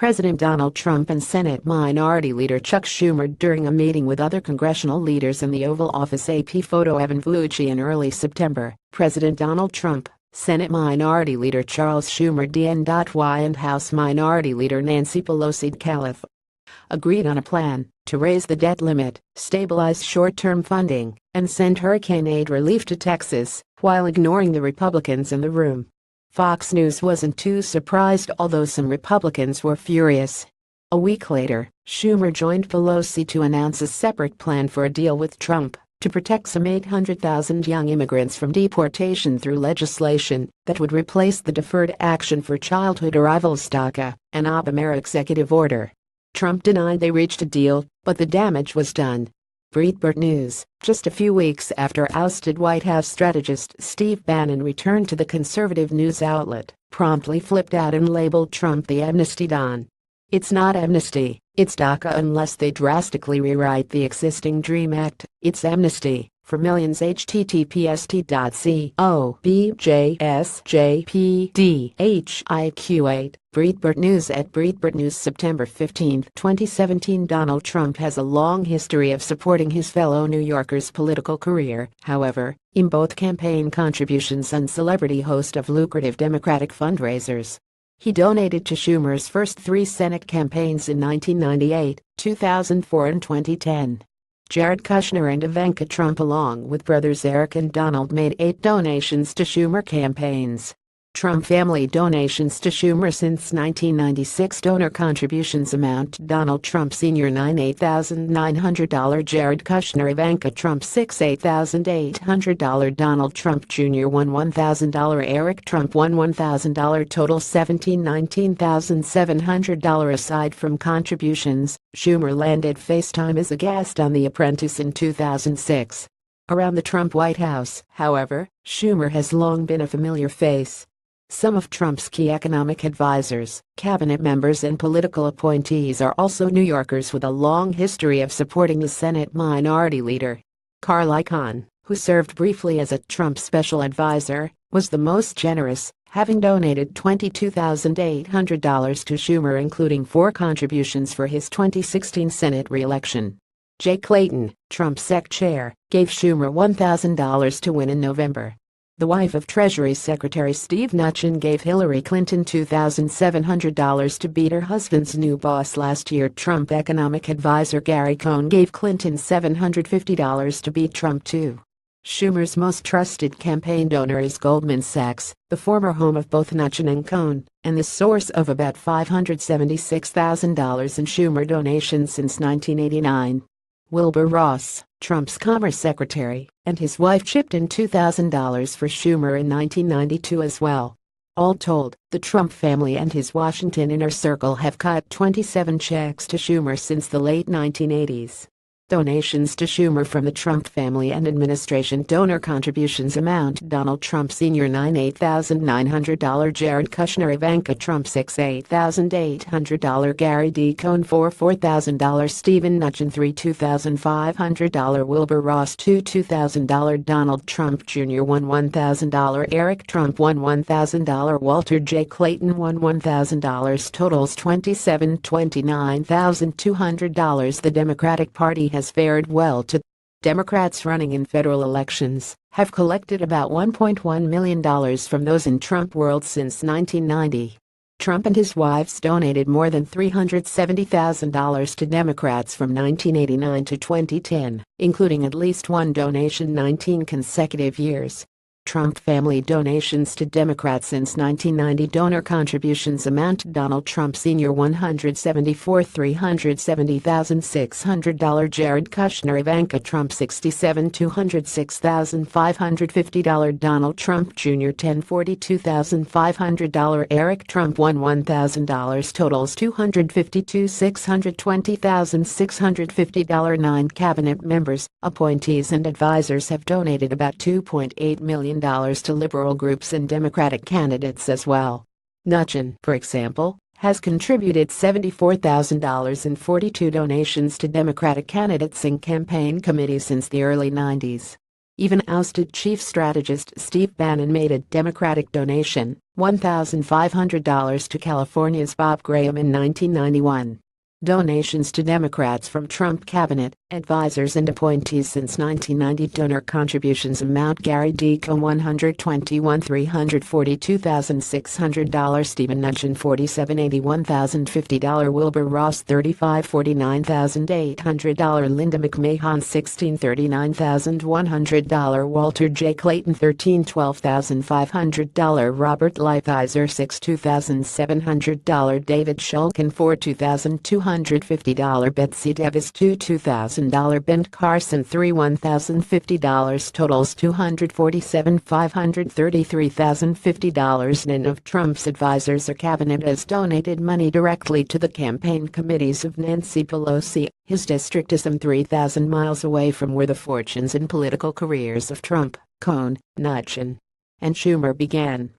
President Donald Trump and Senate Minority Leader Chuck Schumer during a meeting with other congressional leaders in the Oval Office. AP photo. Evan Vucci. In early September, President Donald Trump, Senate Minority Leader Charles Schumer DNY and House Minority Leader Nancy Pelosi Calif. agreed on a plan to raise the debt limit, stabilize short-term funding, and send hurricane aid relief to Texas, while ignoring the Republicans in the room. Fox News wasn't too surprised, although some Republicans were furious. A week later, Schumer joined Pelosi to announce a separate plan for a deal with Trump to protect some 800,000 young immigrants from deportation through legislation that would replace the Deferred Action for Childhood Arrivals DACA, an Obama executive order. Trump denied they reached a deal, but the damage was done. Breitbart News, just a few weeks after ousted White House strategist Steve Bannon returned to the conservative news outlet, promptly flipped out and labeled Trump the amnesty don. It's not amnesty, it's DACA unless they drastically rewrite the existing DREAM Act. It's amnesty for millions. https://objsjpdhiq8. Breitbart News. At Breitbart News, September 15, 2017. Donald Trump has a long history of supporting his fellow New Yorkers' political career, however, in both campaign contributions and celebrity host of lucrative Democratic fundraisers. He donated to Schumer's first 3 Senate campaigns in 1998, 2004 and 2010. Jared Kushner and Ivanka Trump, along with brothers Eric and Donald, made 8 donations to Schumer campaigns. Trump family donations to Schumer since 1996. Donor contributions amount to Donald Trump Sr. $98,900, Jared Kushner, Ivanka Trump $68,800, Donald Trump Jr. $1,000, Eric Trump $1,000, total $19,700. Aside from contributions, Schumer landed FaceTime as a guest on The Apprentice in 2006. Around the Trump White House, however, Schumer has long been a familiar face. Some of Trump's key economic advisors, cabinet members and political appointees are also New Yorkers with a long history of supporting the Senate Minority Leader. Carl Icahn, who served briefly as a Trump special advisor, was the most generous, having donated $22,800 to Schumer, including 4 contributions for his 2016 Senate re-election. Jay Clayton, Trump's SEC chair, gave Schumer $1,000 to win in November. The wife of Treasury Secretary Steve Mnuchin gave Hillary Clinton $2,700 to beat her husband's new boss last year. Trump economic advisor Gary Cohn gave Clinton $750 to beat Trump too. Schumer's most trusted campaign donor is Goldman Sachs, the former home of both Mnuchin and Cohn, and the source of about $576,000 in Schumer donations since 1989. Wilbur Ross, Trump's Commerce Secretary, and his wife chipped in $2,000 for Schumer in 1992 as well. All told, the Trump family and his Washington inner circle have cut 27 checks to Schumer since the late 1980s. Donations to Schumer from the Trump family and administration. Donor contributions amount to Donald Trump Sr. $98,900, Jared Kushner, Ivanka Trump $68,800, Gary D. Cohn $4,000, Stephen Mnuchin $2,500, Wilbur Ross $2,000, Donald Trump Jr. $1,000, Eric Trump $1,000, Walter J. Clayton $1,000, totals $29,200. The Democratic Party has fared well to. Democrats running in federal elections have collected about $1.1 million from those in Trump world since 1990. Trump and his wives donated more than $370,000 to Democrats from 1989 to 2010, including at least one donation 19 consecutive years. Trump family donations to Democrats since 1990. Donor contributions amount to Donald Trump Sr. $174,370,600, Jared Kushner, Ivanka Trump $67,206,550, Donald Trump Jr. $1042,500, Eric Trump $1,000, totals $252,620,650. 9 cabinet members, appointees and advisors have donated about $2.8 million to liberal groups and Democratic candidates as well. Mnuchin, for example, has contributed $74,000 in 42 donations to Democratic candidates and campaign committees since the early 90s. Even ousted chief strategist Steve Bannon made a Democratic donation, $1,500 to California's Bob Graham in 1991. Donations to Democrats from Trump cabinet advisors and appointees since 1990. Donor contributions amount: Gary Deacon $121,342,600, Stephen Mnuchin $47,081,050, Wilbur Ross $35,49,800, Linda McMahon $16,39,100, Walter J. Clayton $13,12,500, Robert Lighthizer $62,700, David Shulkin $42,250, Betsy Davis $2,000, Ben Carson $1,050, totals $247,533,050. None of Trump's advisors or cabinet has donated money directly to the campaign committees of Nancy Pelosi. His district is some 3,000 miles away from where the fortunes and political careers of Trump, Cohn, Mnuchin, and Schumer began.